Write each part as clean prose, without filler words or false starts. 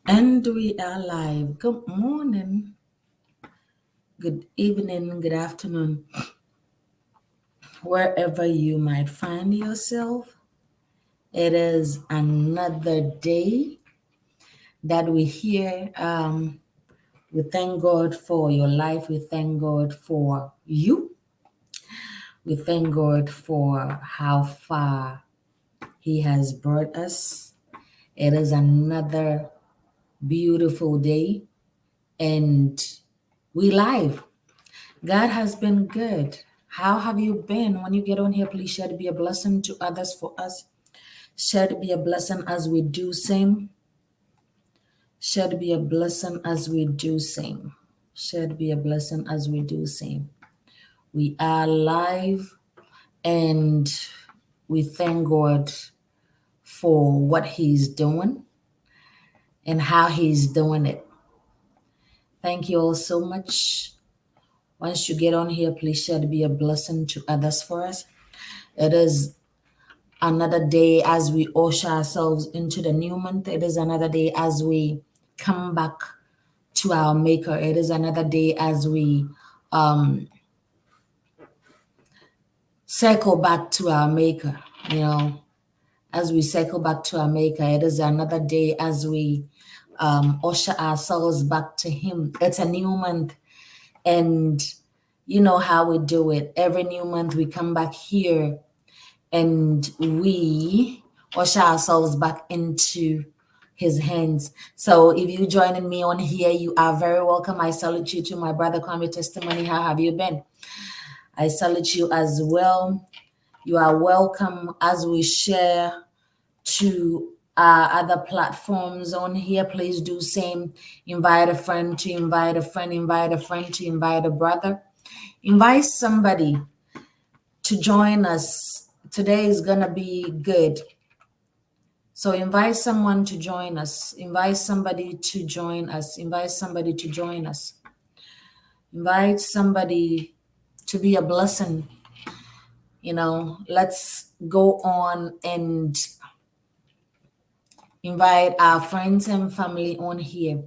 And we are live. Good morning, good evening, good afternoon, wherever you might find yourself. It is another day that we here. We thank God for your life. We thank God for you. We thank God for how far He has brought us. It is another beautiful day, and we live. God has been good. How have you been? When you get on here, please share to be a blessing to others for us. Share to be a blessing as we do same. Share to be a blessing as we do same. Share to be a blessing as we do same. We are live and we thank God for what He's doing and how He's doing it. Thank you all so much. Once you get on here, please share to be a blessing to others for us. It is another day as we usher ourselves into the new month. It is another day as we come back to our Maker. It is another day as we um, circle back to our Maker. You know, as we circle back to our Maker, it is another day as we usher ourselves back to Him. It's a new month, and you know how we do it. Every new month, we come back here and we usher ourselves back into His hands. So if you joining me on here, you are very welcome. I salute you to my brother Kwame Testimony. How have you been? I salute you as well. You are welcome as we share to other platforms on here. Please do same. Invite a friend to invite a friend, invite a friend to invite a brother. Invite somebody to join us. Today is gonna be good. So invite someone to join us. Invite somebody to join us. Invite somebody to join us. Invite somebody to be a blessing. Let's go on and invite our friends and family on here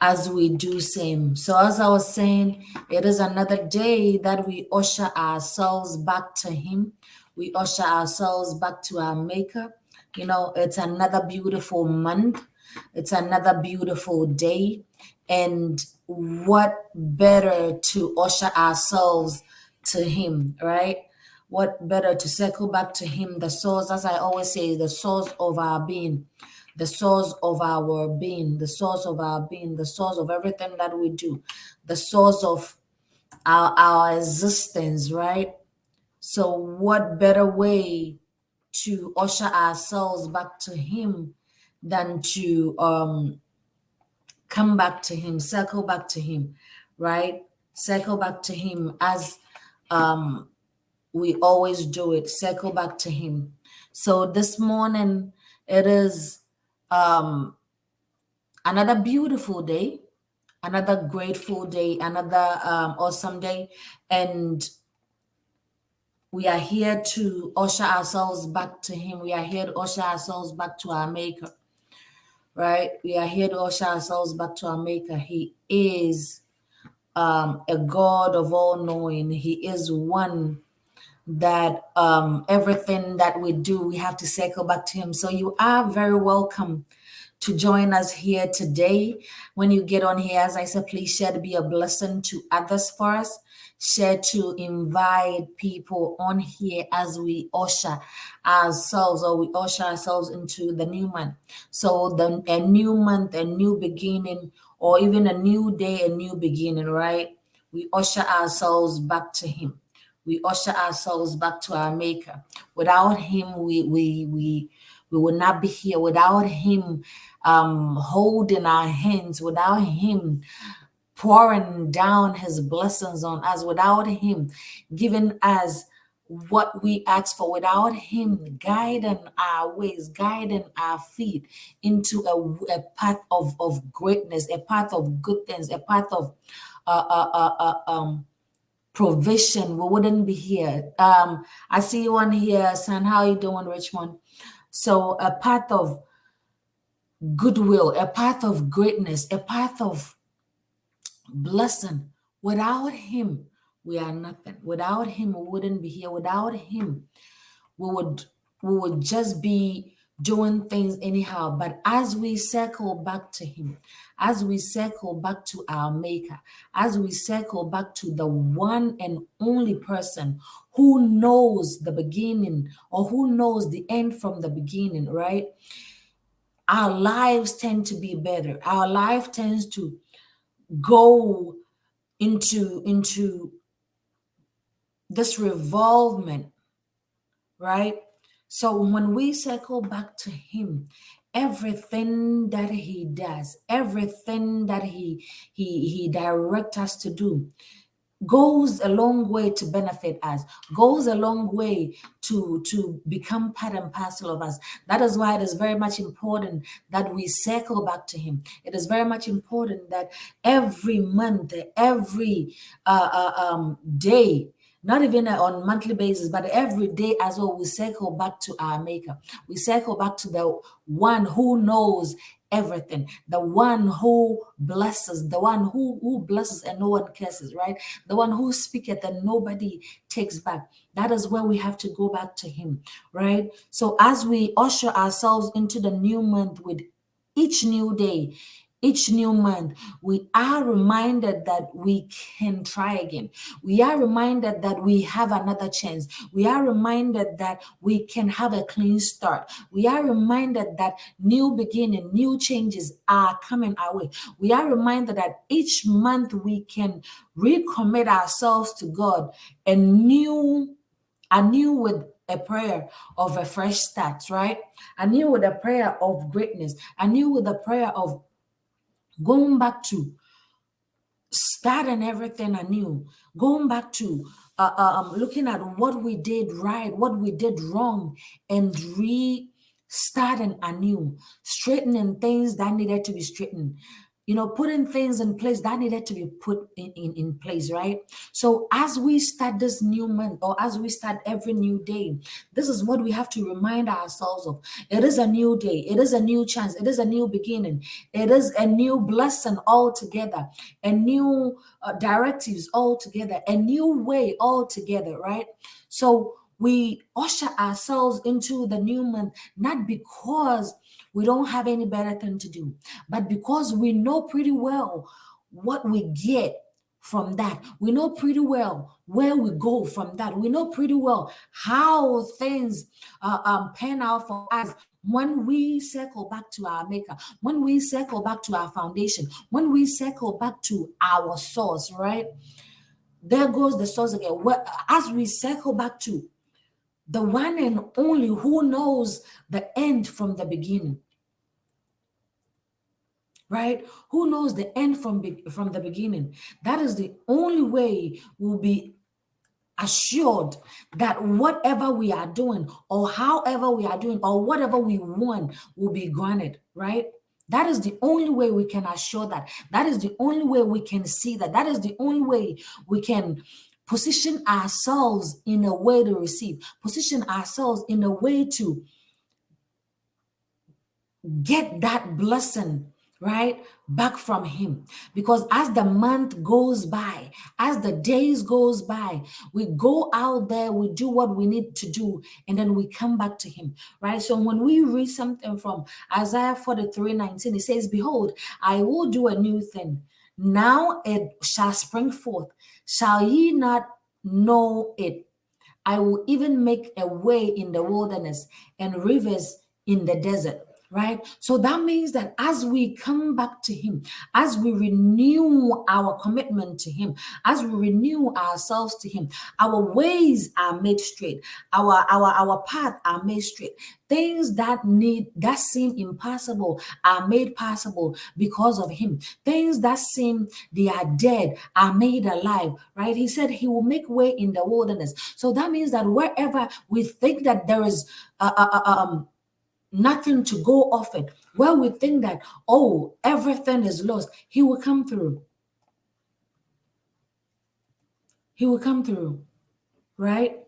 as we do same. So as I was saying, it is another day that we usher ourselves back to Him. We usher ourselves back to our Maker. It's another beautiful month. It's another beautiful day. And what better to usher ourselves to Him, right? What better to circle back to Him, the source, as I always say, the source of our being, the source of our being, the source of our being, the source of everything that we do, the source of our existence, right? So, what better way to usher ourselves back to Him than to come back to Him, circle back to Him, right? Circle back to Him as we always do it, circle back to Him. So, this morning, it is another beautiful day, another grateful day, another awesome day. And we are here to usher ourselves back to Him. We are here to usher ourselves back to our Maker, right? We are here to usher ourselves back to our Maker. He is a God of all knowing. He is one that everything that we do, we have to circle back to Him. So you are very welcome to join us here today. When you get on here, as I said, please share to be a blessing to others for us. Share to invite people on here as we usher ourselves, or we usher ourselves into the new month. So a new month, a new beginning, or even a new day, a new beginning, right? We usher ourselves back to Him. We usher ourselves back to our Maker. Without Him, we will not be here. Without Him holding our hands, without Him pouring down His blessings on us, without Him giving us what we ask for, without Him guiding our ways, guiding our feet into a path of greatness, a path of good things, a path of provision, we wouldn't be here. I see you on here, son. How you doing, Richmond? So a path of goodwill, a path of greatness, a path of blessing. Without him, we are nothing. Without him, we wouldn't be here. Without him, we would we would just be doing things anyhow. But as we circle back to him, as we circle back to our maker, as we circle back to the one and only person who knows the beginning or who knows the end from the beginning, right? Our lives tend to be better. Our life tends to go into this revolvement, right? So when we circle back to him, everything that he does, everything that he directs us to do, goes a long way to benefit us, goes a long way to become part and parcel of us. That is why it is very much important that we circle back to him. It is very much important that every month, every day, not even on monthly basis, but every day as well, we circle back to our maker. We circle back to the one who knows everything, the one who blesses, the one who blesses and no one curses, right? The one who speaketh and nobody takes back. That is where we have to go back to him, right? So as we usher ourselves into the new month with each new day, each new month, we are reminded that we can try again. We are reminded that we have another chance. We are reminded that we can have a clean start. We are reminded that new beginning, new changes are coming our way. We are reminded that each month we can recommit ourselves to God anew with a prayer of a fresh start, right? Anew with a prayer of greatness, anew with a prayer of going back to starting everything anew, going back to looking at what we did right, what we did wrong, and restarting anew, straightening things that needed to be straightened, putting things in place that needed to be put in place, right? So as we start this new month, or as we start every new day, this is what we have to remind ourselves of. It is a new day, it is a new chance, it is a new beginning, it is a new blessing altogether, a new directives altogether, a new way altogether, right? So we usher ourselves into the new month, not because we don't have any better thing to do, but because we know pretty well what we get from that. We know pretty well where we go from that. We know pretty well how things pan out for us when we circle back to our maker, when we circle back to our foundation, when we circle back to our source, right? There goes the source again. As we circle back to the one and only who knows the end from the beginning, right? Who knows the end from the beginning? That is the only way we'll be assured that whatever we are doing, or however we are doing, or whatever we want will be granted, right? That is the only way we can assure that. That is the only way we can see that. That is the only way we can position ourselves in a way to receive, position ourselves in a way to get that blessing, right, back from him. Because as the month goes by, as the days goes by, we go out there, we do what we need to do, and then we come back to him, right? So when we read something from Isaiah 43:19, it says, behold, I will do a new thing, now it shall spring forth, shall ye not know it? I will even make a way in the wilderness and rivers in the desert. Right? So that means that as we come back to him, as we renew our commitment to him, as we renew ourselves to him, our ways are made straight, our path are made straight. Things that seem impossible are made possible because of him. Things that seem they are dead are made alive, right? He said he will make way in the wilderness. So that means that wherever we think that there is nothing to go off it, where we think that, oh, everything is lost, he will come through. He will come through, right?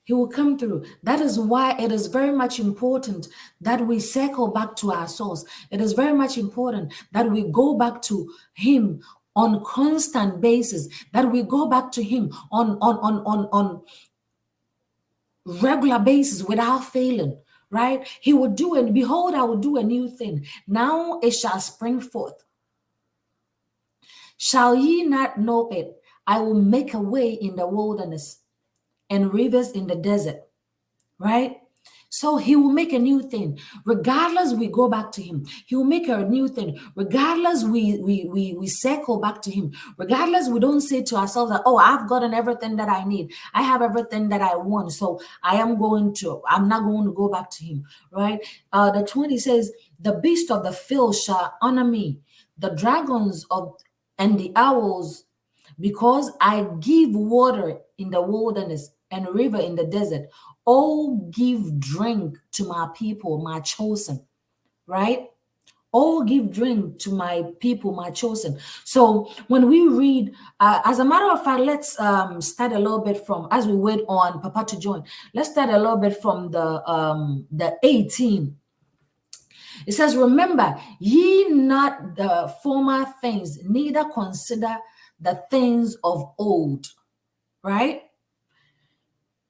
He will come through. That is why it is very much important that we circle back to our source. It is very much important that we go back to Him on constant basis, that we go back to Him on regular basis without failing, right? He will do it. Behold, I will do a new thing. Now it shall spring forth. Shall ye not know it? I will make a way in the wilderness and rivers in the desert, right? So he will make a new thing. Regardless, we go back to him. He will make a new thing. Regardless, we circle back to him. Regardless, we don't say to ourselves that, oh, I've gotten everything that I need. I have everything that I want. So I'm not going to go back to him. Right? The 20 says, the beast of the field shall honor me, the dragons of and the owls, because I give water in the wilderness and river in the desert. Oh, give drink to my people, my chosen, right? Oh, give drink to my people, my chosen. So when we read, as a matter of fact, let's start a little bit from, as we wait on Papa to join, let's start a little bit from the 18. It says, remember ye not the former things, neither consider the things of old, right?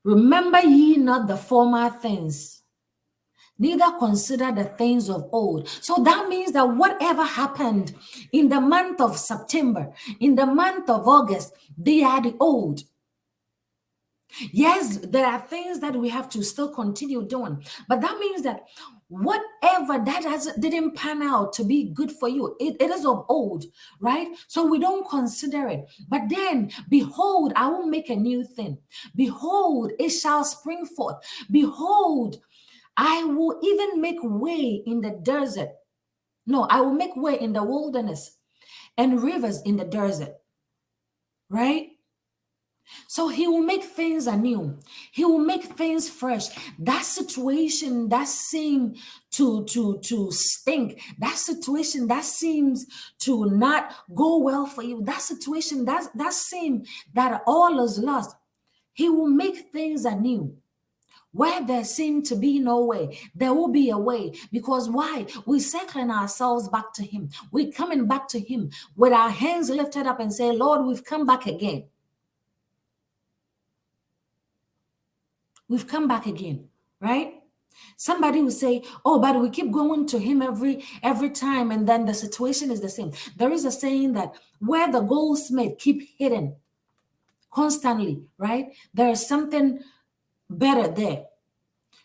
Remember ye not the former things, neither consider the things of old. So that means that whatever happened in the month of September, in the month of August, they are the old. Yes, there are things that we have to still continue doing, but that means that whatever didn't pan out to be good for you, it is of old, right? So we don't consider it. But then, behold, I will make a new thing. Behold, it shall spring forth. Behold, I will even make way in the desert. No, I will make way in the wilderness and rivers in the desert, right? So he will make things anew. He will make things fresh. That situation that seemed to stink, that situation that seems to not go well for you, that situation that seemed that all is lost, he will make things anew. Where there seemed to be no way, there will be a way. Because why? We're circling ourselves back to him. We're coming back to him with our hands lifted up and say, Lord, we've come back again. We've come back again, right? Somebody will say, oh, but we keep going to him every time, and then the situation is the same. There is a saying that where the goldsmith keep hitting constantly, right? There is something better there.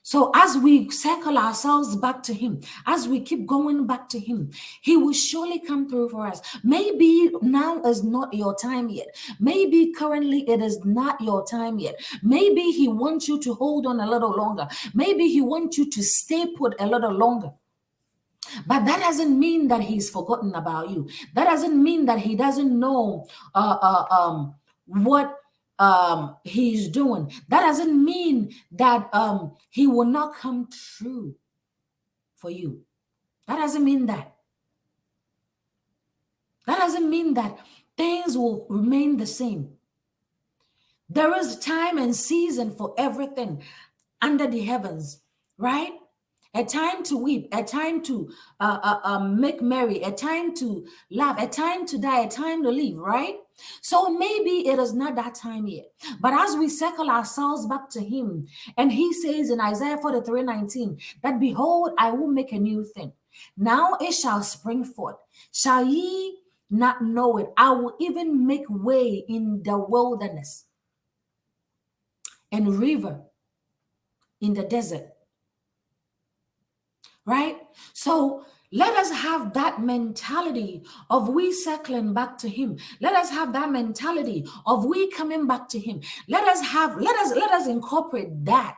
So as we circle ourselves back to him, as we keep going back to him, he will surely come through for us. Maybe now is not your time yet. Maybe currently it is not your time yet. Maybe he wants you to hold on a little longer. Maybe he wants you to stay put a little longer. But that doesn't mean that he's forgotten about you. That doesn't mean that he doesn't know what he's doing. That doesn't mean that he will not come true for you. That doesn't mean that. That doesn't mean that things will remain the same. There is time and season for everything under the heavens, right? A time to weep, a time to make merry, a time to laugh, a time to die, a time to live, right? So maybe it is not that time yet. But as we circle ourselves back to him, and he says in Isaiah 43:19 that, behold, I will make a new thing. Now it shall spring forth. Shall ye not know it? I will even make way in the wilderness and river in the desert. Right? So let us have that mentality of we circling back to him. Let us have that mentality of we coming back to him. Let us incorporate that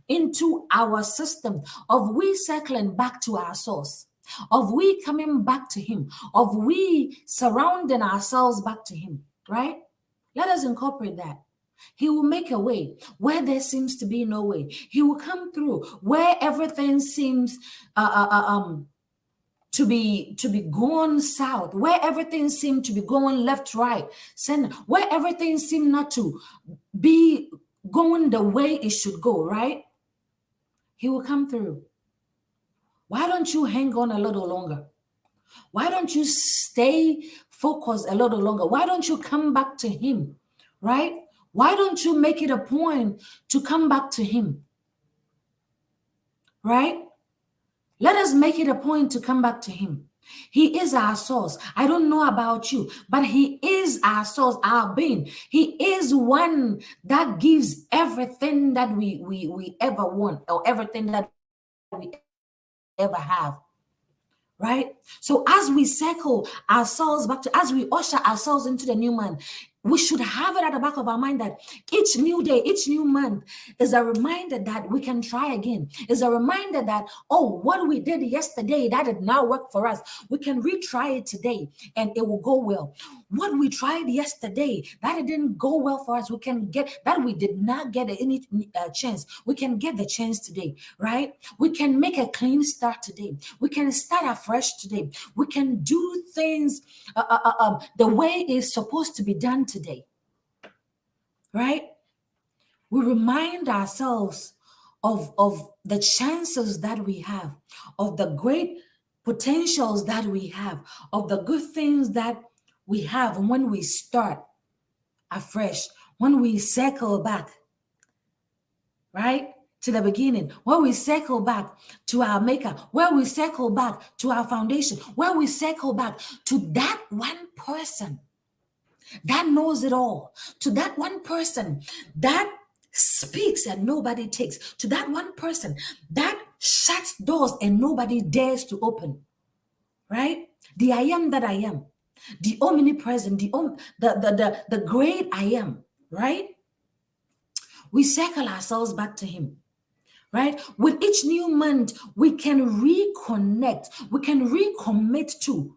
into our system of we circling back to our source, of we coming back to him, of we surrounding ourselves back to him, right? Let us incorporate that. He will make a way where there seems to be no way. He will come through where everything seems to be going south, where everything seems to be going left, right, center, where everything seems not to be going the way it should go, right? He will come through. Why don't you hang on a little longer? Why don't you stay focused a little longer? Why don't you come back to him, right? Why don't you make it a point to come back to him, right? Let us make it a point to come back to him. He is our source. I don't know about you, but he is our source, our being. He is one that gives everything that we ever want, or everything that we ever have. Right? So as we circle ourselves back to, as we usher ourselves into the new month, we should have it at the back of our mind that each new day, each new month is a reminder that we can try again. Is a reminder that, oh, what we did yesterday, that did not work for us. We can retry it today and it will go well. What we tried yesterday, that it didn't go well for us, we can get that, we did not get any chance. We can get the chance today, right? We can make a clean start today. We can start afresh today. We can do things the way it's supposed to be done today, right? We remind ourselves of the chances that we have, of the great potentials that we have, of the good things that we have when we start afresh, when we circle back, right? To the beginning, where we circle back to our maker, where we circle back to our foundation, where we circle back to that one person that knows it all, to that one person that speaks and nobody takes, to that one person that shuts doors and nobody dares to open, right? The I am that I am, the omnipresent, the great I am, right? We circle ourselves back to him, right? With each new month, we can reconnect, we can recommit to,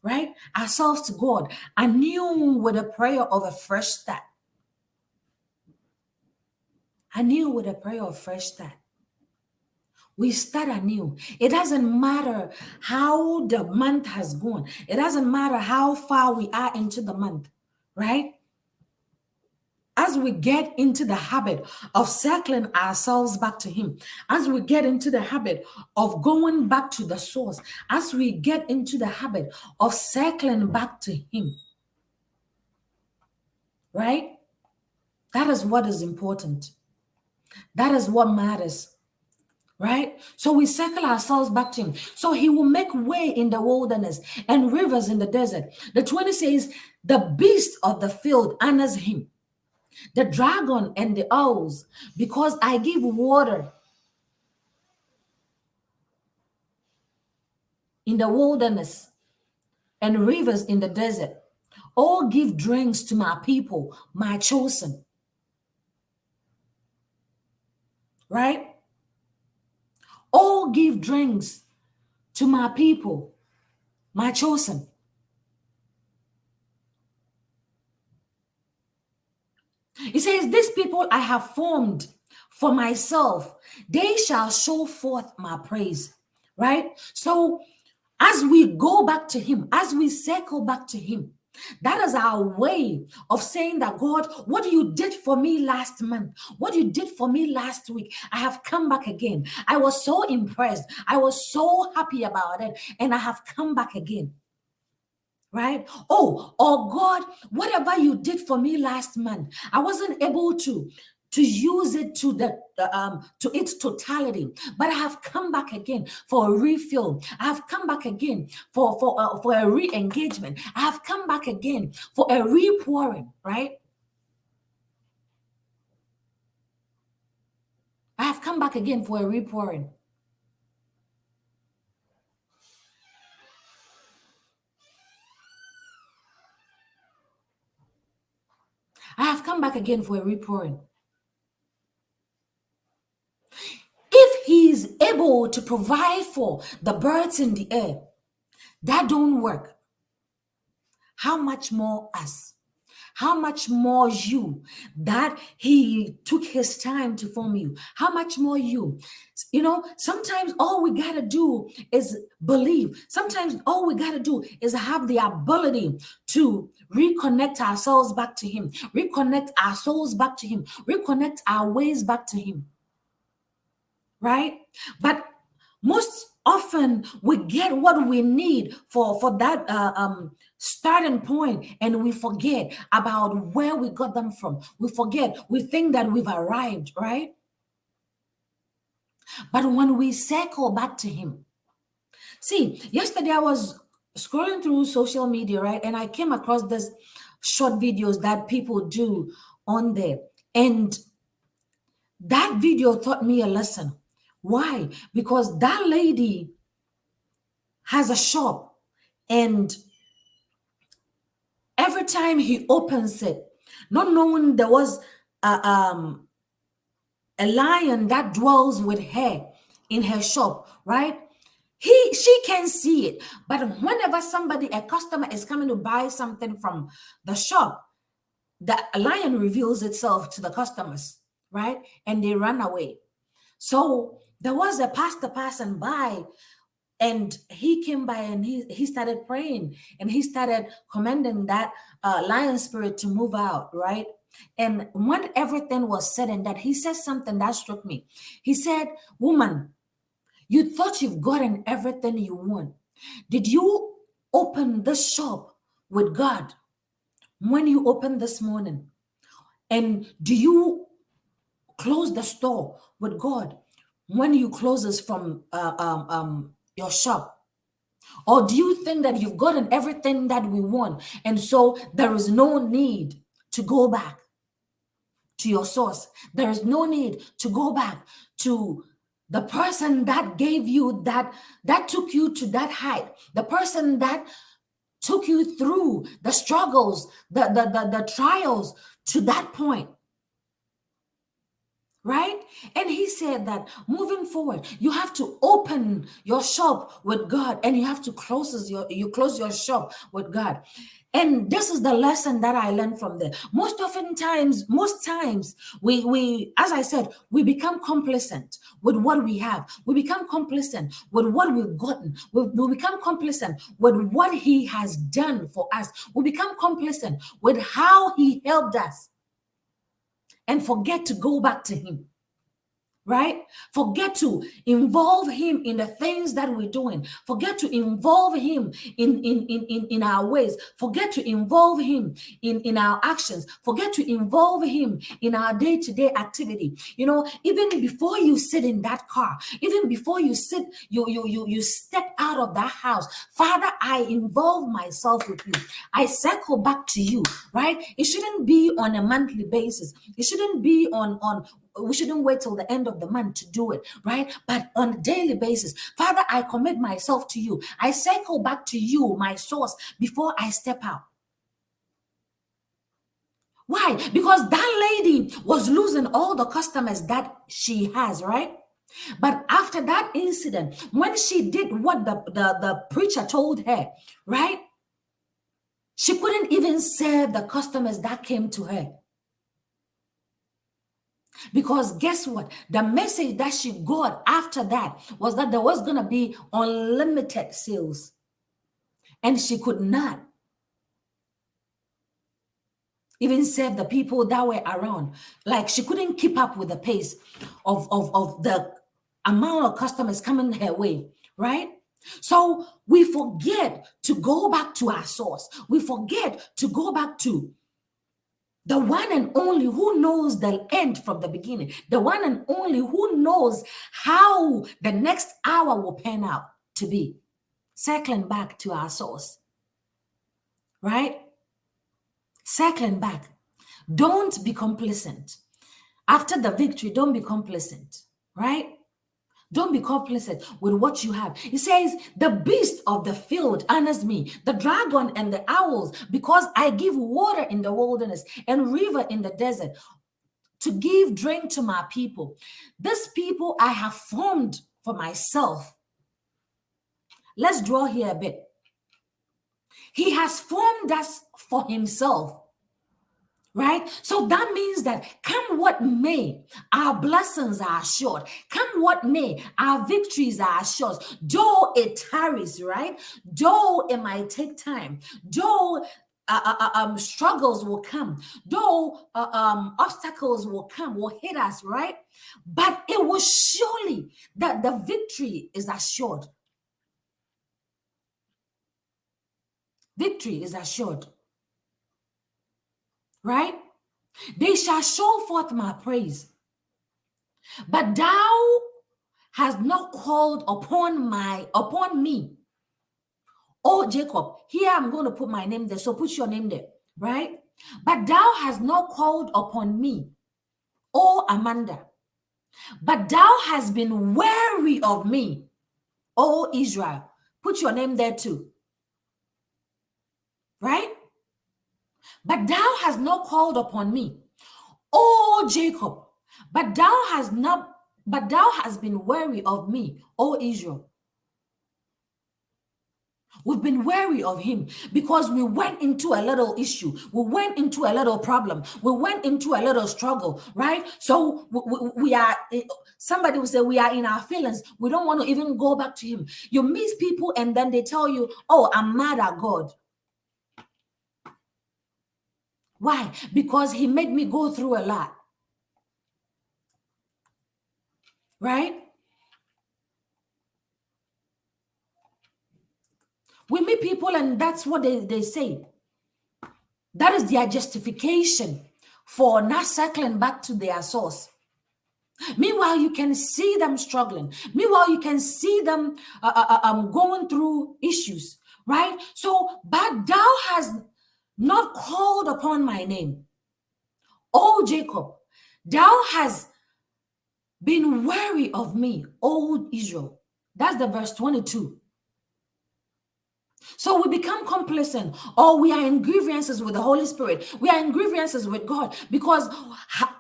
right, ourselves to God anew with a prayer of a fresh start. Anew with a prayer of fresh start. We start anew. It doesn't matter how the month has gone. It doesn't matter how far we are into the month, right? As we get into the habit of circling ourselves back to him, as we get into the habit of going back to the source, as we get into the habit of circling back to him, right? That is what is important. That is what matters, right? So we circle ourselves back to him. So he will make way in the wilderness and rivers in the desert. The 20 says, the beast of the field honors him, the dragon and the owls, because I give water in the wilderness and rivers in the desert. All give drinks to my people, my chosen, right? All give drinks to my people, my chosen. It says, these people I have formed for myself, they shall show forth my praise, right? So as we go back to him, as we circle back to him, that is our way of saying that, God, what you did for me last month, what you did for me last week, I have come back again. I was so impressed. I was so happy about it. And I have come back again. Right? Oh, God, whatever you did for me last month, I wasn't able to use it to its totality, but I have come back again for a refill. I have come back again for a re-engagement. I have come back again for a repouring, right? I have come back again for a repouring. I have come back again for a repouring. If he is able to provide for the birds in the air that don't work, how much more us? How much more you, that he took his time to form you? How much more you? Sometimes all we got to do is believe. Sometimes all we got to do is have the ability to reconnect ourselves back to him, reconnect our souls back to him, reconnect our ways back to him, right? But most often we get what we need for that starting point, and we forget about where we got them from. We forget, we think that we've arrived, right? But when we circle back to him, see, yesterday I was scrolling through social media, right? And I came across this short videos that people do on there. And that video taught me a lesson. Why? Because that lady has a shop, and every time he opens it, not knowing there was a lion that dwells with her in her shop, right? She can see it, but whenever a customer is coming to buy something from the shop, the lion reveals itself to the customers, right? And they run away. So there was a pastor passing by, and he came by, and he started praying, and he started commanding that lion spirit to move out, right? And when everything was said and that, he said something that struck me. He said, "Woman, you thought you've gotten everything you want. Did you open this shop with God when you opened this morning? And do you close the store with God when you closes from your shop? Or do you think that you've gotten everything that we want, and so there is no need to go back to your source? There is no need to go back to the person that gave you that took you to that height, the person that took you through the struggles, the trials to that point." Right? And he said that moving forward, you have to open your shop with God, and you have to close your shop with God. And this is the lesson that I learned from there. Most times, we as I said, we become complacent with what we have. We become complacent with what we've gotten. We become complacent with what he has done for us. We become complacent with how he helped us, and forget to go back to him, right? Forget to involve him in the things that we're doing. Forget to involve him in our ways. Forget to involve him in our actions. Forget to involve him in our day-to-day activity. Even before you sit in that car, even before you step out of that house, Father, I involve myself with you. I circle back to you, right? It shouldn't be on a monthly basis. It shouldn't be on we shouldn't wait till the end of the month to do it, right? But on a daily basis, Father, I commit myself to you. I circle back to you, my source, before I step out. Why? Because that lady was losing all the customers that she has, right? But after that incident, when she did what the preacher told her, right? She couldn't even serve the customers that came to her. Because guess what? The message that she got after that was that there was going to be unlimited sales. And she could not even serve the people that were around. Like, she couldn't keep up with the pace of the amount of customers coming her way, right? So we forget to go back to our source. We forget to go back to the one and only who knows the end from the beginning. The one and only who knows how the next hour will pan out to be. Circling back to our source. Right? Circling back. Don't be complacent. After the victory, don't be complacent. Right? Don't be complacent with what you have. He says, the beast of the field honors me, the dragon and the owls, because I give water in the wilderness and river in the desert to give drink to my people. This people I have formed for myself. Let's draw here a bit. He has formed us for himself. Right? So that means that come what may, our blessings are assured. Come what may, our victories are assured. Though it tarries, right? Though it might take time, though struggles will come, though obstacles will come, will hit us, right? But it will surely, that the victory is assured. Victory is assured, right? They shall show forth my praise. But thou hast not called upon me, oh Jacob. Here I'm going to put my name there. So put your name there, right? But thou hast not called upon me, oh Amanda. But thou hast been weary of me, oh Israel. Put your name there too, right? But thou hast not called upon me, oh Jacob. But thou hast been weary of me, oh Israel. We've been wary of him because we went into a little issue. We went into a little problem. We went into a little struggle, right? So we are, somebody will say, we are in our feelings. We don't want to even go back to him. You meet people and then they tell you, oh, I'm mad at God. Why? Because he made me go through a lot, right? We meet people and that's what they say. That is their justification for not circling back to their source. Meanwhile, you can see them struggling. Meanwhile, you can see them going through issues, right? So, but thou hast not called upon my name, O Jacob. Thou hast been weary of me, O Israel. That's the verse 22. So we become complacent, or we are in grievances with the Holy Spirit. We are in grievances with God because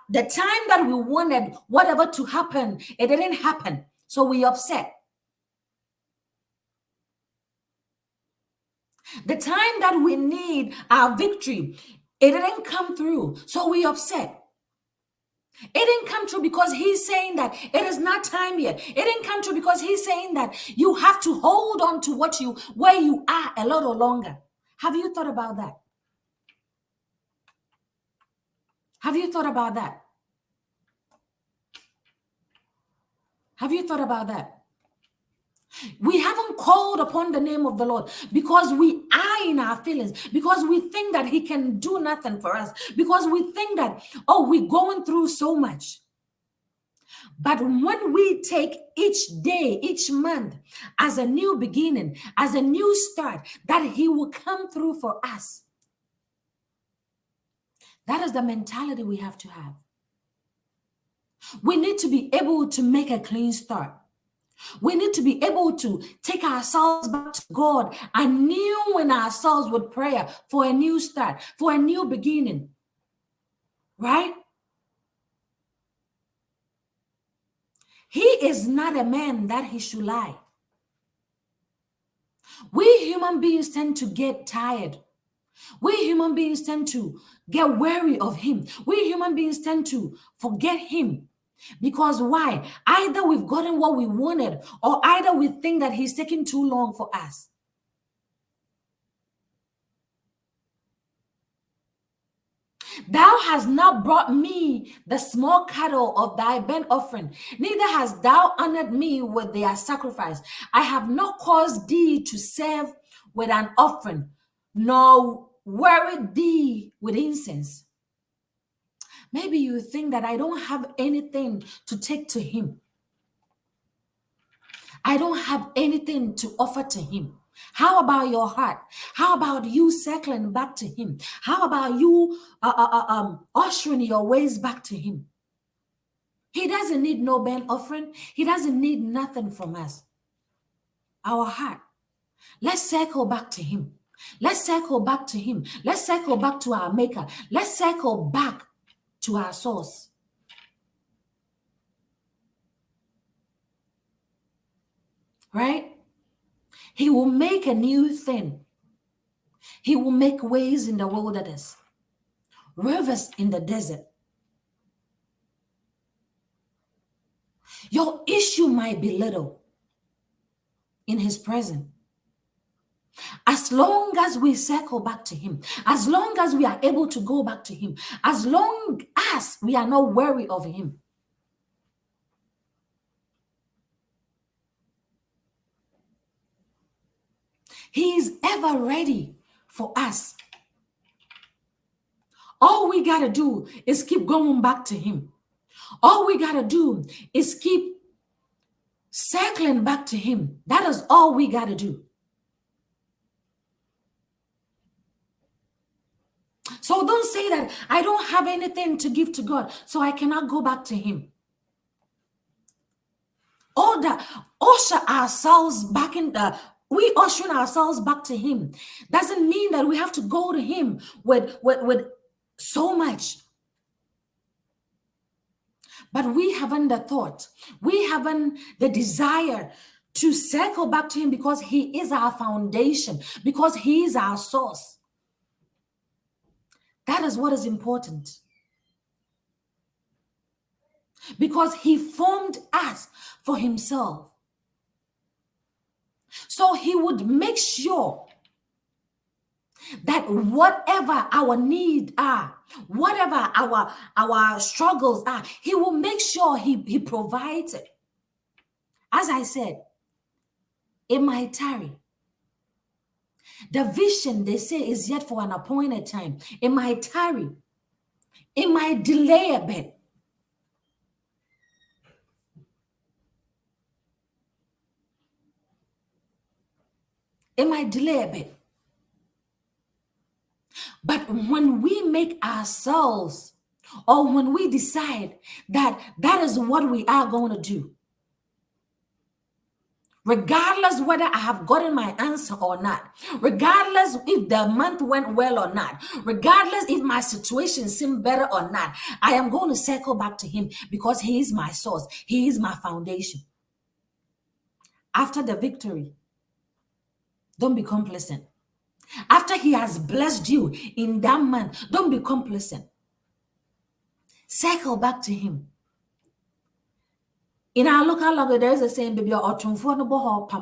the time that we wanted whatever to happen, it didn't happen. So we upset. The time that we need our victory, it didn't come through. So we upset. It didn't come true because he's saying that it is not time yet. It didn't come true because he's saying that you have to hold on to where you are a little longer. Have you thought about that? Have you thought about that? Have you thought about that? We haven't called upon the name of the Lord because we are in our feelings, because we think that he can do nothing for us, because we think that, oh, we're going through so much. But when we take each day, each month as a new beginning, as a new start, that he will come through for us. That is the mentality we have to have. We need to be able to make a clean start. We need to be able to take ourselves back to God and new in ourselves with prayer for a new start, for a new beginning. Right? He is not a man that he should lie. We human beings tend to get tired. We human beings tend to get weary of him. We human beings tend to forget him. Because why? Either we've gotten what we wanted, or either we think that he's taking too long for us. Thou hast not brought me the small cattle of thy burnt offering, neither hast thou honored me with their sacrifice. I have not caused thee to serve with an offering, nor worried thee with incense. Maybe you think that I don't have anything to take to him. I don't have anything to offer to him. How about your heart? How about you circling back to him? How about you ushering your ways back to him? He doesn't need no burnt offering. He doesn't need nothing from us. Our heart. Let's circle back to him. Let's circle back to him. Let's circle back to our maker. Let's circle back to our source. Right? He will make a new thing. He will make ways in the wilderness. rivers in the desert. Your issue might be little in his presence. As long as we circle back to him, as long as we are able to go back to him, as long as we are not wary of him, he is ever ready for us. All we got to do is keep going back to him. All we got to do is keep circling back to him. That is all we got to do. So don't say that I don't have anything to give to God, so I cannot go back to him. Usher ourselves back in the we ushering ourselves back to him doesn't mean that we have to go to him with so much. But we haven't the thought, we haven't the desire to circle back to him because he is our foundation, because he is our source. That is what is important. Because he formed us for himself. So he would make sure that whatever our needs are, whatever our struggles are, he will make sure he provides it. As I said, it might tarry. The vision, they say, is yet for an appointed time. It might tarry. It might delay a bit. It might delay a bit. But when we make ourselves, or when we decide that that is what we are going to do, regardless whether I have gotten my answer or not, regardless if the month went well or not, regardless if my situation seemed better or not, I am going to circle back to him because he is my source. He is my foundation. After the victory, don't be complacent. After he has blessed you in that month, don't be complacent. Circle back to him. In our local language, there is a saying, baby, or pam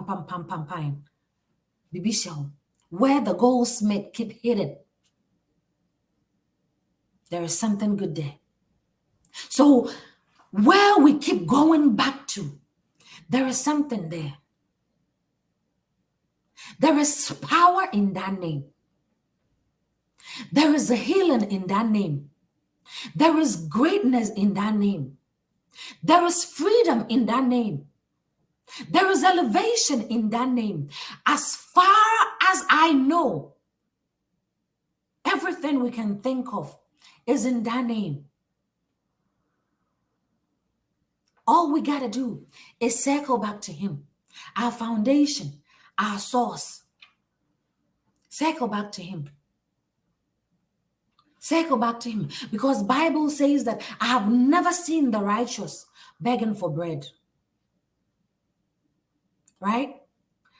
pam pam pam pam. Bibi show. Where the goldsmith keep hidden, there is something good there. So where we keep going back to, there is something there. There is power in that name. There is a healing in that name. There is greatness in that name. There is freedom in that name. There is elevation in that name. As far as I know, everything we can think of is in that name. All we got to do is circle back to him, our foundation, our source. Circle back to him. Circle back to him, because Bible says that I have never seen the righteous begging for bread. Right?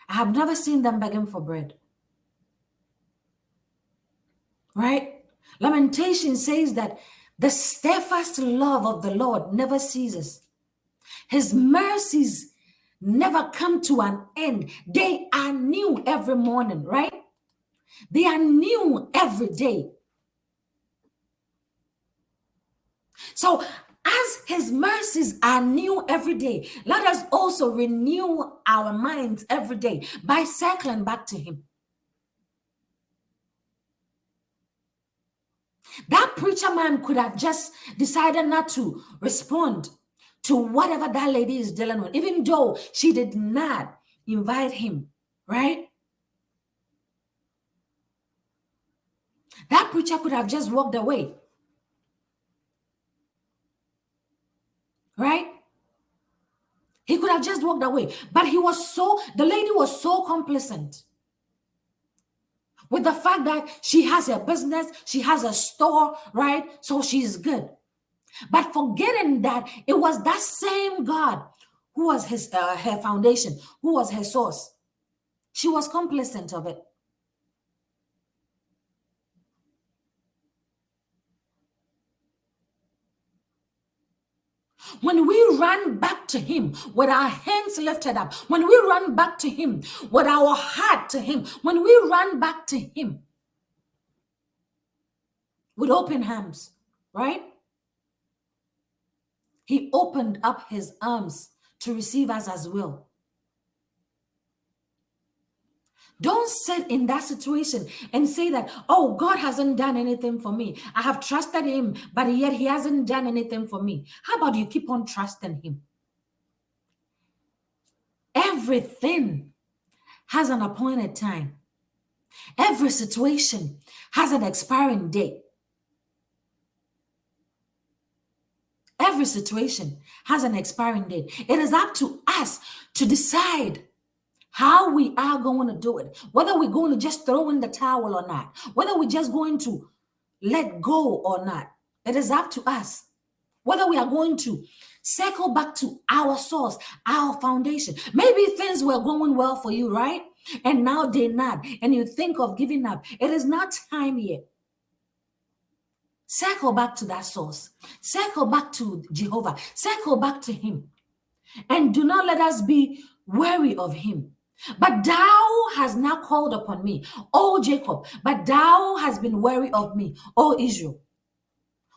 I have never seen them begging for bread. Right? Lamentation says that the steadfast love of the Lord never ceases. His mercies never come to an end. They are new every morning, right? They are new every day. So as his mercies are new every day, let us also renew our minds every day by circling back to him. That preacher man could have just decided not to respond to whatever that lady is dealing with, even though she did not invite him, right? That preacher could have just walked away, right? He could have just walked away, but the lady was so complacent with the fact that she has a business, she has a store, right? So she's good. But forgetting that it was that same God who was her foundation, who was her source. She was complacent of it. When we run back to him with our hands lifted up, when we run back to him with our heart to him, when we run back to him with open arms, right? He opened up his arms to receive us as well. Don't sit in that situation and say that, oh, God hasn't done anything for me. I have trusted him, but yet he hasn't done anything for me. How about you keep on trusting him? Everything has an appointed time. Every situation has an expiring date. Every situation has an expiring date. It is up to us to decide how we are going to do it, whether we're going to just throw in the towel or not, whether we're just going to let go or not. It is up to us whether we are going to circle back to our source, our foundation. Maybe things were going well for you, right? And now they're not, and you think of giving up. It is not time yet. Circle back to that source. Circle back to Jehovah. Circle back to him. And do not let us be weary of him. But thou hast now called upon me, O Jacob, but thou hast been weary of me, O Israel.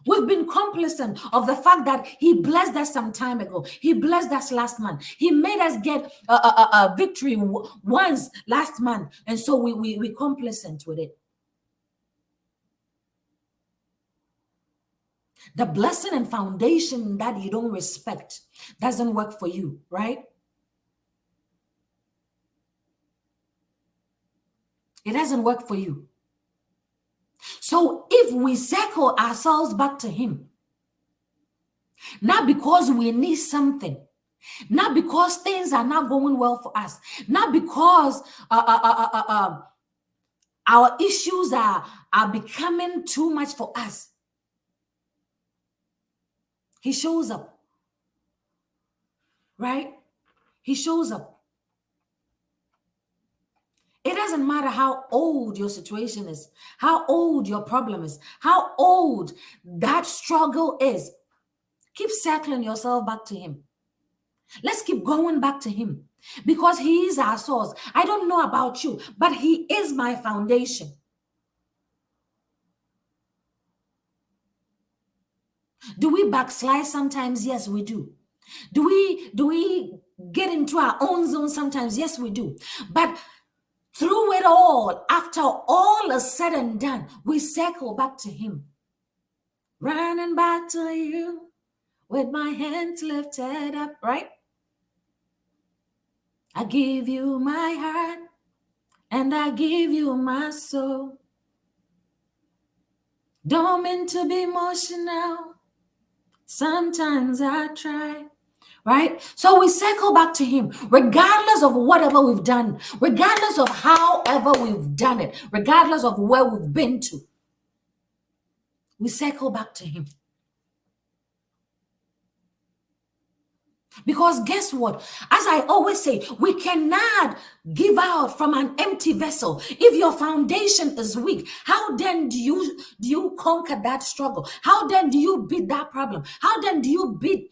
We've been complacent of the fact that he blessed us some time ago. He blessed us last month. He made us get a victory once last month. And so we complacent with it. The blessing and foundation that you don't respect doesn't work for you, right? It doesn't work for you. So if we circle ourselves back to him, not because we need something, not because things are not going well for us, not because our issues are becoming too much for us, he shows up, right? He shows up. It doesn't matter how old your situation is, how old your problem is, how old that struggle is. Keep circling yourself back to him. Let's keep going back to him because he is our source. I don't know about you, but he is my foundation. Do we backslide sometimes? Yes, we do. Do we get into our own zone sometimes? Yes, we do. But through it all, after all is said and done, we circle back to him. Running back to you with my hands lifted up, right? I give you my heart and I give you my soul. Don't mean to be emotional. Sometimes I try. Right? So we circle back to him, regardless of whatever we've done, regardless of however we've done it, regardless of where we've been to. We circle back to him. Because guess what? As I always say, we cannot give out from an empty vessel. If your foundation is weak, how then do you conquer that struggle? How then do you beat that problem? How then do you beat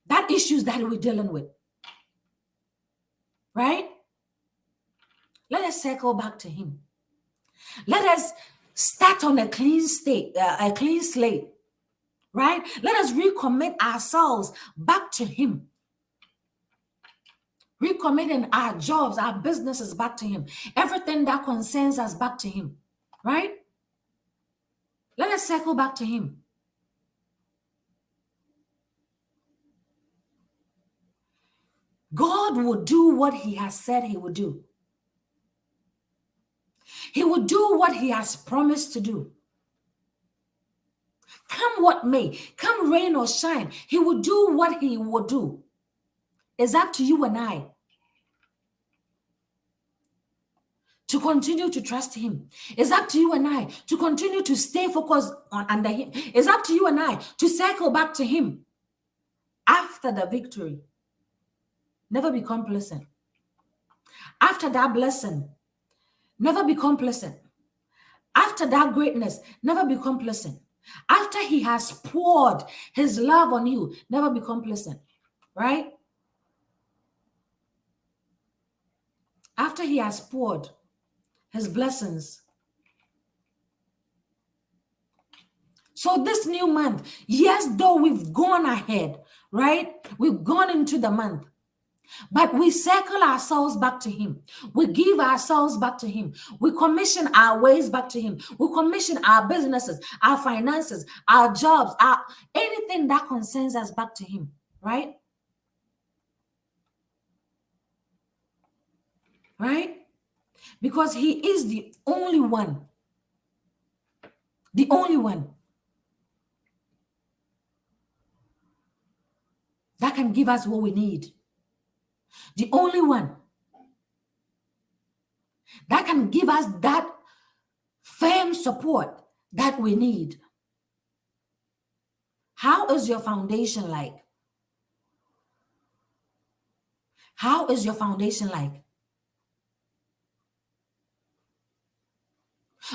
that issues that we're dealing with? Right? Let us circle back to him. Let us start on a clean slate, right? Let us recommit ourselves back to him. Recommitting our jobs, our businesses back to him. Everything that concerns us back to him, right? Let us circle back to him. God will do what he has said he will do. He will do what he has promised to do. Come what may, come rain or shine, he will do what he will do. It's up to you and I to continue to trust him. It's up to you and I to continue to stay focused under him. It's up to you and I to circle back to him after the victory. Never be complacent. After that blessing, never be complacent. After that greatness, never be complacent. After he has poured his love on you, never be complacent, right? After he has poured his blessings. So this new month, yes, though we've gone ahead, right? We've gone into the month, but we circle ourselves back to him. We give ourselves back to him. We commission our ways back to him. We commission our businesses, our finances, our jobs, our anything that concerns us back to him, right? Right? Because he is the only one that can give us what we need. The only one that can give us that firm support that we need. How is your foundation like? How is your foundation like?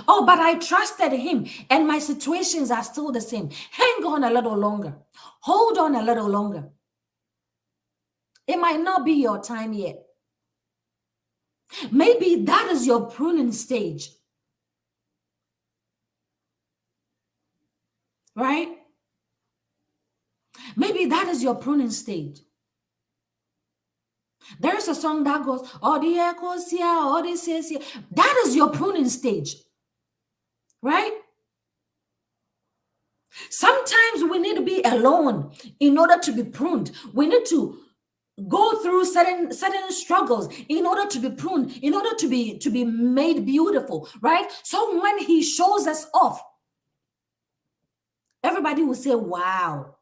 Oh, but I trusted him and my situations are still the same. Hang on a little longer. Hold on a little longer. It might not be your time yet. Maybe that is your pruning stage, right? Maybe that is your pruning stage. There's a song that goes, oh, the echoes here, all this is here. That is your pruning stage, right? Sometimes we need to be alone in order to be pruned. We need to go through certain struggles in order to be pruned, in order to be made beautiful, right? So when he shows us off, everybody will say, wow,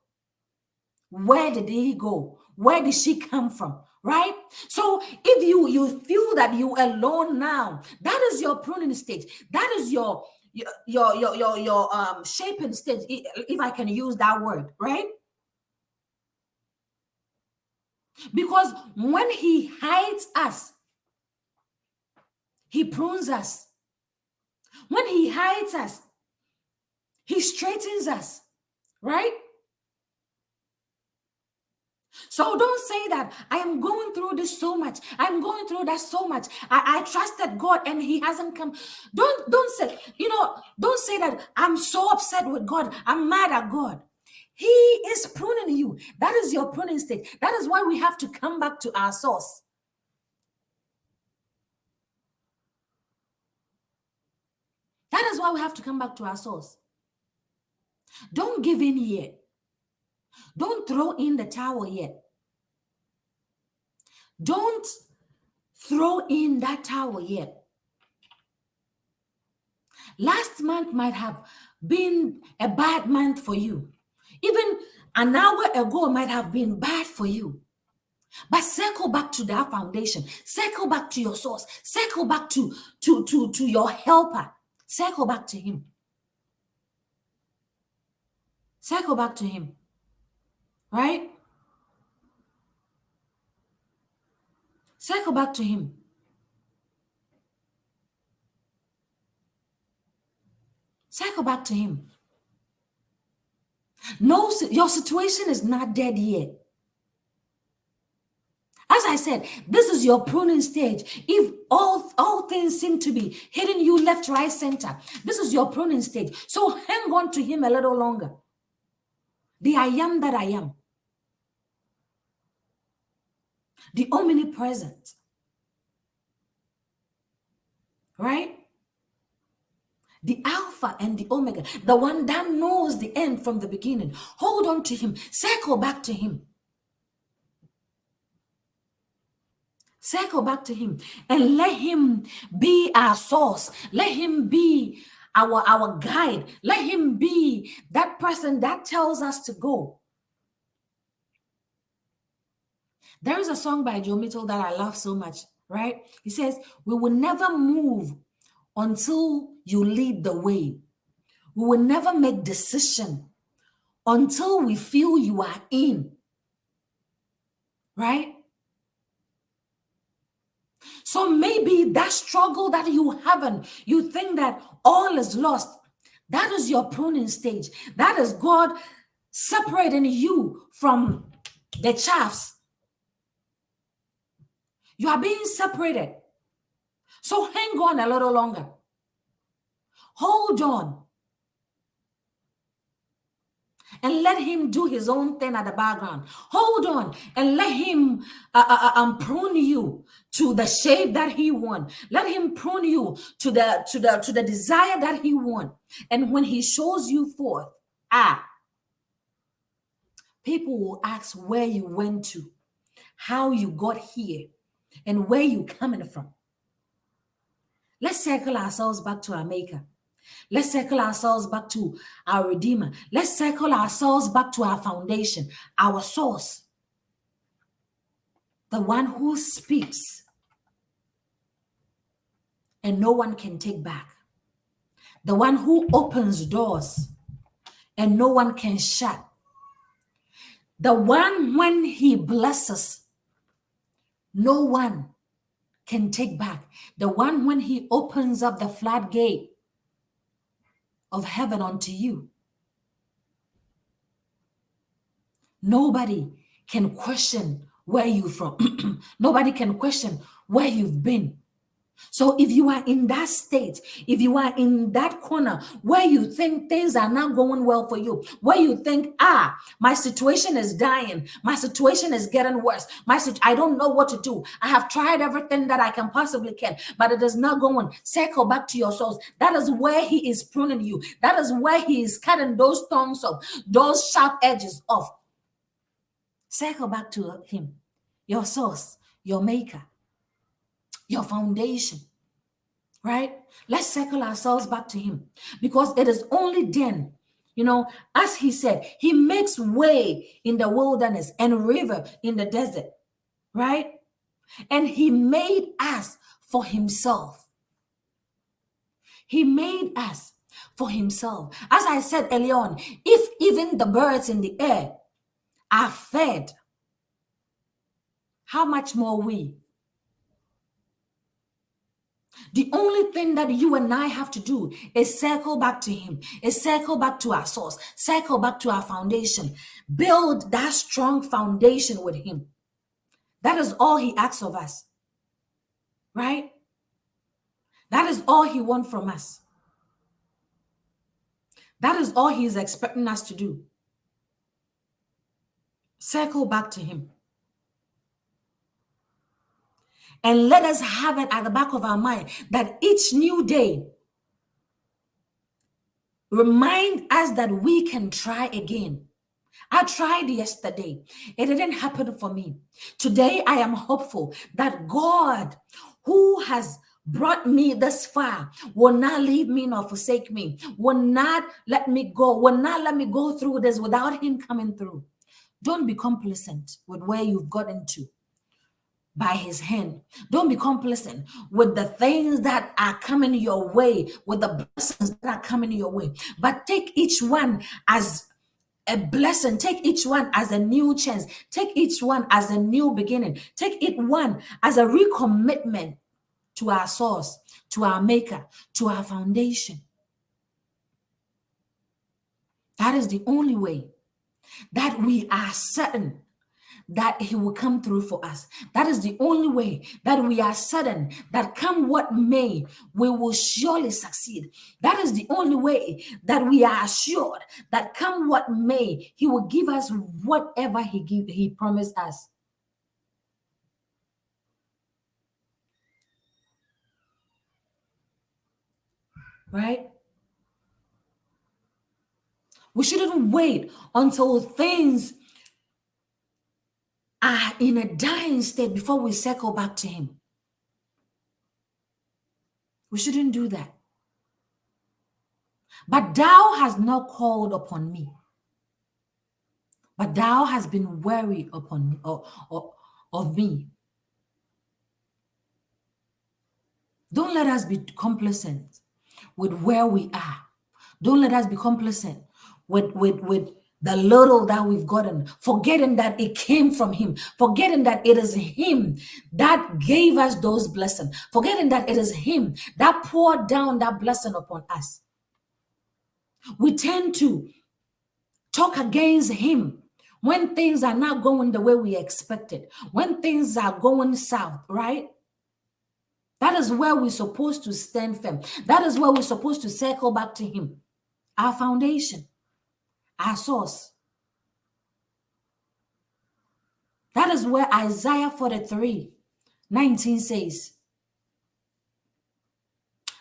where did he go? Where did she come from? Right? So if you feel that you alone now, that is your pruning stage. That is your shaping stage, if I can use that word, right? Because when he hides us, he prunes us. When he hides us, he straightens us, right? So don't say that I am going through this so much. I'm going through that so much. I trusted God and he hasn't come. Don't say, don't say that I'm so upset with God. I'm mad at God. He is pruning you. That is your pruning state. That is why we have to come back to our source. That is why we have to come back to our source. Don't give in yet. Don't throw in the towel yet. Don't throw in that towel yet. Last month might have been a bad month for you. Even an hour ago might have been bad for you. But circle back to that foundation. Circle back to your source. Circle back to your helper. Circle back to him. Circle back to him. Right? Circle back to him. Circle back to him. No, your situation is not dead yet. As I said, this is your pruning stage. If all things seem to be hitting you left, right, center, this is your pruning stage. So hang on to him a little longer. The I am that I am. The omnipresent. Right? The Alpha and the Omega, the one that knows the end from the beginning. Hold on to him. Circle back to him. Circle back to him and let him be our source. Let him be our guide. Let him be that person that tells us to go. There is a song by Joe Mitchell that I love so much, right? He says, we will never move until you lead the way. We will never make decision until we feel you are in, right? So maybe that struggle that you haven't, you think that all is lost. That is your pruning stage. That is God separating you from the chaffs. You are being separated. So hang on a little longer. Hold on. And let him do his own thing at the background. Hold on and let him prune you to the shape that he wants. Let him prune you to the desire that he wants. And when he shows you forth, people will ask where you went to, how you got here, and where you coming from. Let's circle ourselves back to our maker. Let's circle ourselves back to our Redeemer. Let's circle ourselves back to our foundation, our source. The one who speaks and no one can take back. The one who opens doors and no one can shut. The one when he blesses, no one can take back. The one when he opens up the floodgate of heaven unto you, nobody can question where you're from. Nobody can question where you've been. So if you are in that state, if you are in that corner where you think things are not going well for you, where you think, my situation is dying, my situation is getting worse, I don't know what to do. I have tried everything that I can possibly can, but it is not going. Circle back to your source. That is where he is pruning you. That is where he is cutting those thorns off, those sharp edges off. Circle back to him, your source, your maker, your foundation, right? Let's circle ourselves back to him, because it is only then, as he said, he makes way in the wilderness and river in the desert, right? And he made us for himself. He made us for himself. As I said earlier on, if even the birds in the air are fed, how much more we? The only thing that you and I have to do is circle back to him, is circle back to our source, circle back to our foundation, build that strong foundation with him. That is all he asks of us, right? That is all he wants from us. That is all he is expecting us to do. Circle back to him. And let us have it at the back of our mind that each new day remind us that we can try again. I tried yesterday. It didn't happen for me. Today, I am hopeful that God, who has brought me this far, will not leave me nor forsake me, will not let me go, will not let me go through this without him coming through. Don't be complacent with where you've gotten to by his hand. Don't be complacent with the things that are coming your way, with the blessings that are coming your way, but take each one as a blessing. Take each one as a new chance. Take each one as a new beginning. Take each one as a recommitment to our source, to our maker, to our foundation. That is the only way that we are certain that he will come through for us. That is the only way that we are certain that come what may, we will surely succeed. That is the only way that we are assured that come what may, he will give us whatever he promised us. Right? We shouldn't wait until things are in a dying state before we circle back to him. We shouldn't do that. But thou hast not called upon me, but thou hast been weary upon me, of me. Don't let us be complacent with where we are. Don't let us be complacent with the little that we've gotten, forgetting that it came from him, forgetting that it is him that gave us those blessings, forgetting that it is him that poured down that blessing upon us. We tend to talk against him when things are not going the way we expected, when things are going south, right? That is where we're supposed to stand firm. That is where we're supposed to circle back to him, our foundation, our source. That is where Isaiah 43:19 says,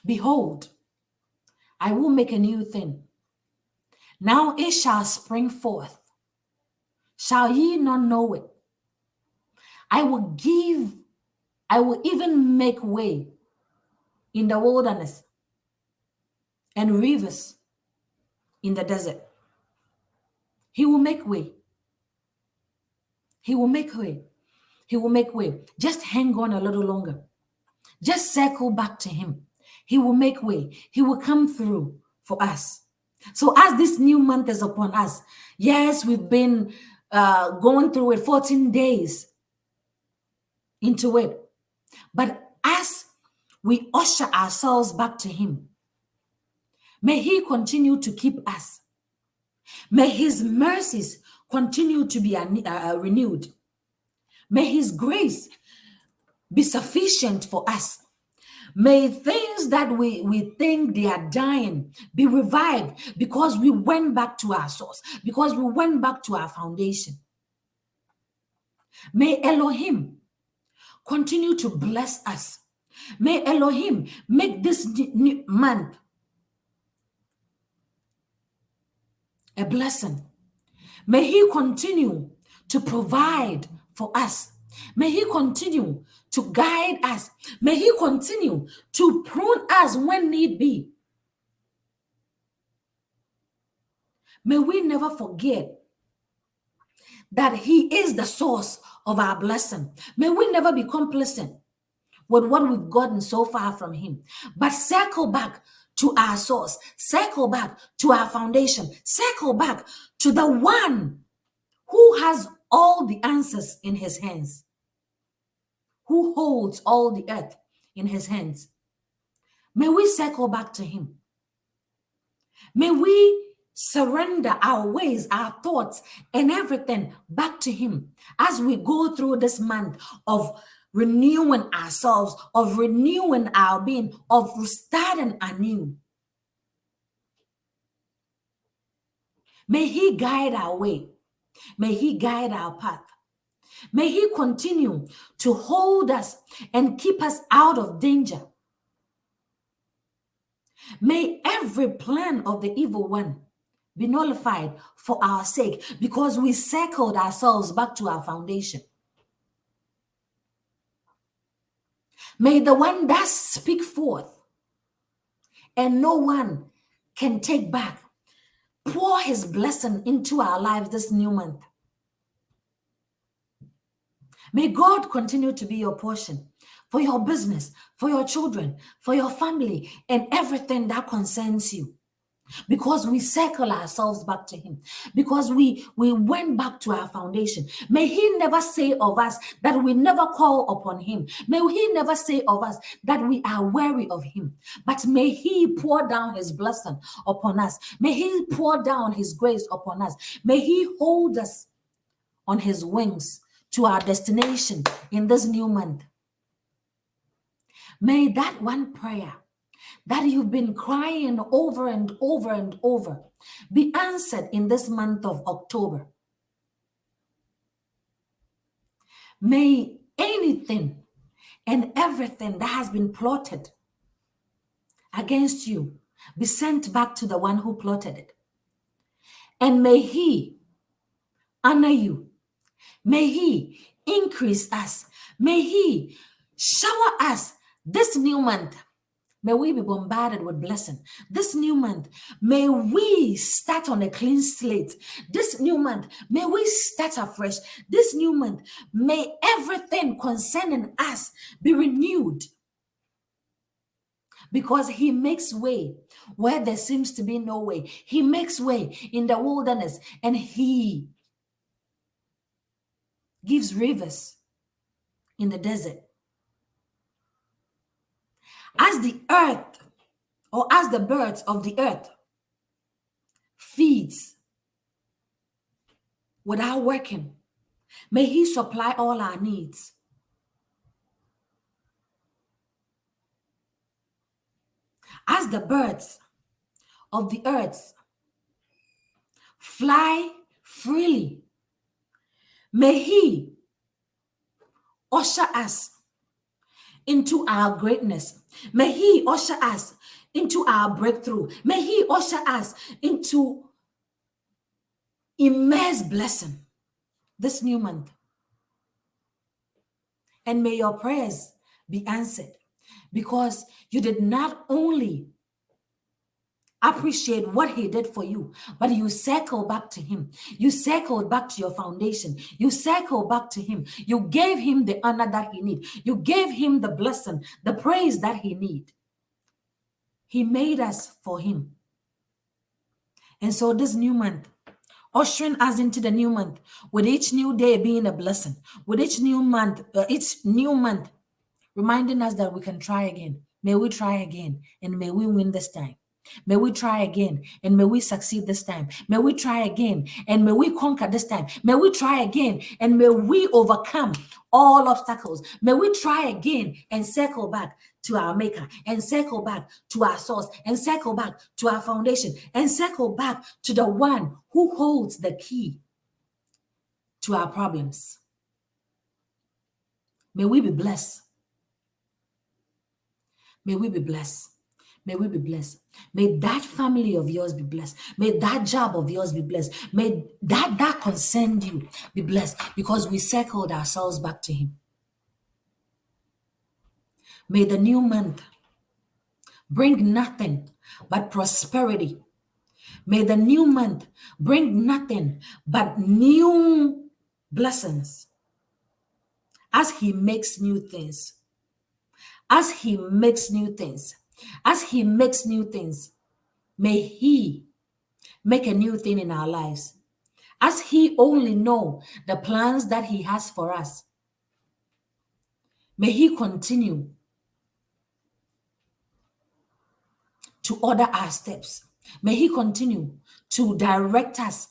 behold, I will make a new thing. Now it shall spring forth. Shall ye not know it? I will give, I will even make way in the wilderness and rivers in the desert. He will make way. He will make way. He will make way. Just hang on a little longer. Just circle back to him. He will make way. He will come through for us. So as this new month is upon us, yes, we've been going through it 14 days into it. But as we usher ourselves back to him, may he continue to keep us. May his mercies continue to be renewed. May his grace be sufficient for us. May things that we think they are dying be revived because we went back to our source, because we went back to our foundation. May Elohim continue to bless us. May Elohim make this new month a blessing. May he continue to provide for us. May he continue to guide us. May he continue to prune us when need be. May we never forget that he is the source of our blessing. May we never be complacent with what we've gotten so far from him, but circle back to our source, circle back to our foundation, circle back to the one who has all the answers in his hands, who holds all the earth in his hands. May we circle back to him. May we surrender our ways, our thoughts, and everything back to him as we go through this month of renewing ourselves, of renewing our being, of starting anew. May he guide our way. May he guide our path. May he continue to hold us and keep us out of danger. May every plan of the evil one be nullified for our sake because we circled ourselves back to our foundation. May the one that speak forth and no one can take back pour his blessing into our lives this new month. May God continue to be your portion for your business, for your children, for your family, and everything that concerns you. Because we circle ourselves back to him, because we went back to our foundation. May he never say of us that we never call upon him. May he never say of us that we are wary of him, but may he pour down his blessing upon us. May he pour down his grace upon us. May he hold us on his wings to our destination in this new month. May that one prayer that you've been crying over and over and over be answered in this month of October. May anything and everything that has been plotted against you be sent back to the one who plotted it. And may he honor you. May he increase us. May he shower us this new month. May we be bombarded with blessing. This new month, may we start on a clean slate. This new month, may we start afresh. This new month, may everything concerning us be renewed. Because he makes way where there seems to be no way. He makes way in the wilderness and he gives rivers in the desert. As the earth or as the birds of the earth feeds without working. May he supply all our needs. As the birds of the earth fly freely, may he usher us into our greatness. May he usher us into our breakthrough. May he usher us into immense blessing this new month. And may your prayers be answered, because you did not only appreciate what he did for you, but you circle back to him. You circled back to your foundation. You circled back to him. You gave him the honor that he need. You gave him the blessing, the praise that he need. He made us for him. And so this new month, ushering us into the new month, with each new day being a blessing, with each new month, reminding us that we can try again. May we try again, and may we win this time. May we try again, and may we succeed this time. May we try again, and may we conquer this time. May we try again, and may we overcome all obstacles. May we try again and circle back to our maker, and circle back to our source, and circle back to our foundation, and circle back to the one who holds the key to our problems. May we be blessed. May we be blessed. May we be blessed. May that family of yours be blessed. May that job of yours be blessed. May that concerned you be blessed, because we circled ourselves back to him. May the new month bring nothing but prosperity. May the new month bring nothing but new blessings as he makes new things. As he makes new things. As he makes new things, may he make a new thing in our lives. As he only know the plans that he has for us, may he continue to order our steps. May he continue to direct us.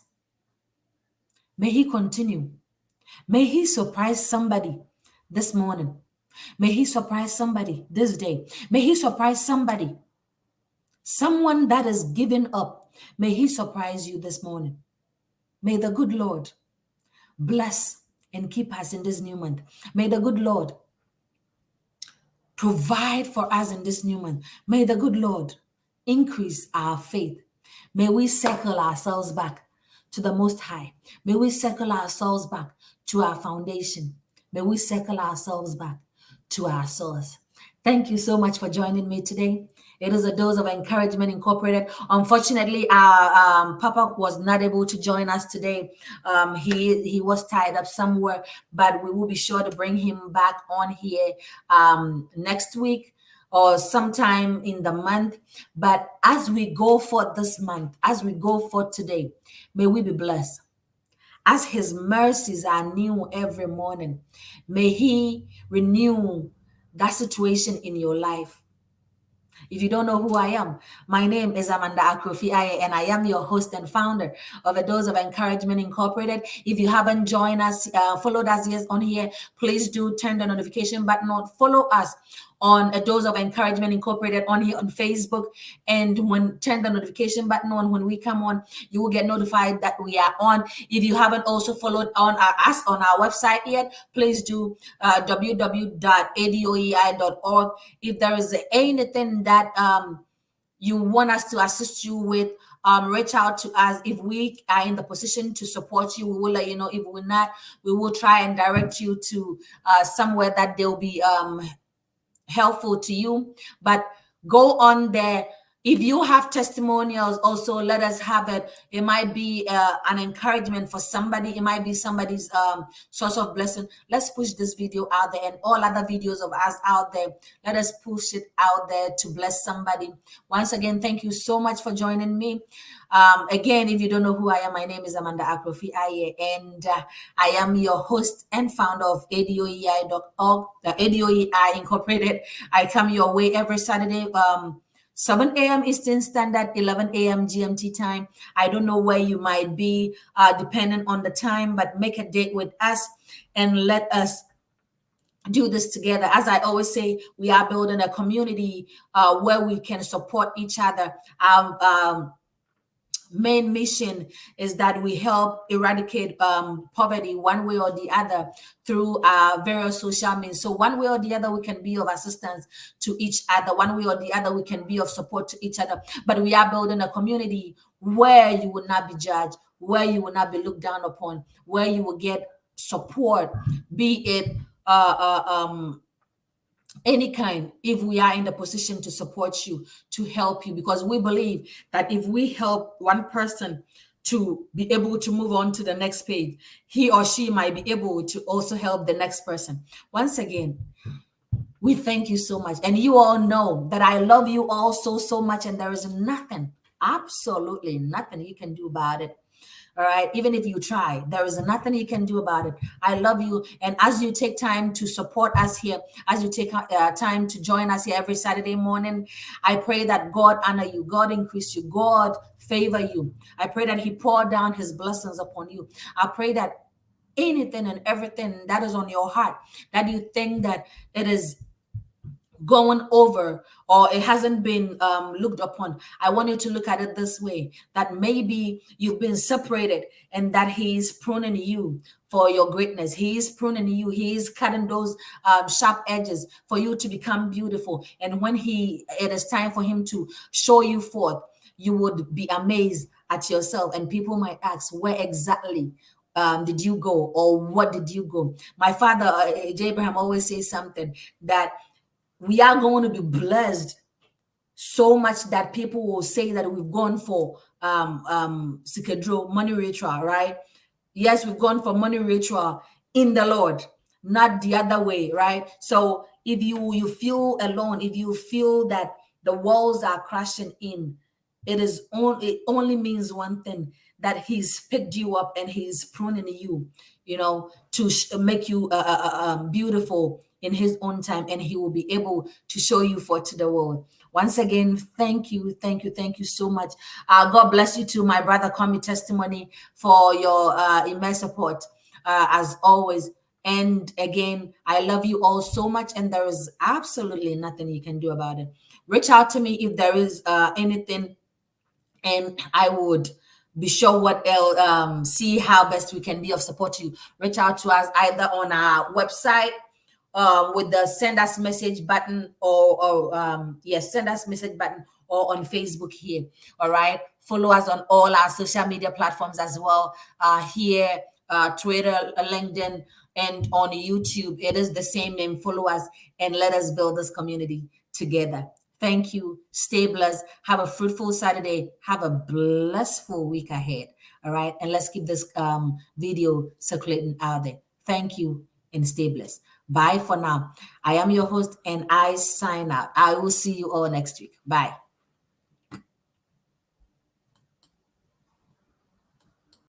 May he continue. May he surprise somebody this morning. May he surprise somebody this day. May he surprise somebody. Someone that is giving up. May he surprise you this morning. May the good Lord bless and keep us in this new month. May the good Lord provide for us in this new month. May the good Lord increase our faith. May we circle ourselves back to the Most High. May we circle ourselves back to our foundation. May we circle ourselves back to our source. Thank you so much for joining me today. It is a Dose of Encouragement Incorporated. Unfortunately, our Papa was not able to join us today. He was tied up somewhere, but we will be sure to bring him back on here next week or sometime in the month. But as we go for this month, as we go for today, may we be blessed. As his mercies are new every morning, may he renew that situation in your life. If you don't know who I am, my name is Amanda Akrofi and I am your host and founder of A Dose of Encouragement Incorporated. If you haven't joined us, followed us yet on here, please do turn the notification button on. Follow us on A Dose of Encouragement Incorporated on here on Facebook, and turn the notification button on. When we come on, you will get notified that we are on. If you haven't also followed us on our website yet, please do www.adoei.org. If there is anything that you want us to assist you with, reach out to us. If we are in the position to support you, we will let you know. If we're not, we will try and direct you to somewhere that they'll be helpful to you. But go on there. If you have testimonials, also let us have it. It might be an encouragement for somebody. It might be somebody's source of blessing. Let's push this video out there and all other videos of us out there. Let us push it out there to bless somebody. Once again, thank you so much for joining me. Again, if you don't know who I am, my name is Amanda Akrofi and I am your host and founder of adoei.org, ADOEI Incorporated. I come your way every Saturday, 7 a.m. Eastern Standard, 11 a.m. GMT time. I don't know where you might be, depending on the time, but make a date with us and let us do this together. As I always say, we are building a community where we can support each other. Main mission is that we help eradicate poverty one way or the other through various social means. So one way or the other, we can be of assistance to each other. One way or the other, we can be of support to each other. But we are building a community where you will not be judged, where you will not be looked down upon, where you will get support, be it any kind, if we are in the position to support you, to help you, because we believe that if we help one person to be able to move on to the next page, he or she might be able to also help the next person. Once again, we thank you so much, and you all know that I love you all so much, and there is nothing, absolutely nothing you can do about it. All right. Even if you try, there is nothing you can do about it. I love you. And as you take time to support us here, as you take time to join us here every Saturday morning, I pray that God honor you, God increase you, God favor you. I pray that He pour down His blessings upon you. I pray that anything and everything that is on your heart, that you think that it is going over or it hasn't been looked upon, I want you to look at it this way, that maybe you've been separated and that He's pruning you for your greatness. He is pruning you. He is cutting those sharp edges for you to become beautiful. And when it is time for Him to show you forth, you would be amazed at yourself, and people might ask, where exactly did you go, or what did you go? My father, J. Abraham, always says something, that we are going to be blessed so much that people will say that we've gone for Sikedro, money ritual, right? Yes, we've gone for money ritual in the Lord, not the other way, right? So if you feel alone, if you feel that the walls are crashing in, it only means one thing, that He's picked you up and He's pruning you, to make you beautiful in His own time, and He will be able to show you forth to the world. Once again, thank you so much. God bless you too, my brother Kwame Testimony, for your immense support as always. And again, I love you all so much, and there is absolutely nothing you can do about it. Reach out to me if there is anything, and I would be sure what else, see how best we can be of support to you. Reach out to us either on our website with the send us message button, or yes, send us message button, or on Facebook here. All right. Follow us on all our social media platforms as well. Here, Twitter, LinkedIn, and on YouTube. It is the same name. Follow us and let us build this community together. Thank you. Stay blessed. Have a fruitful Saturday. Have a blissful week ahead. All right. And let's keep this video circulating out there. Thank you and stay blessed. Bye for now. I am your host and I sign out. I will see you all next week. Bye.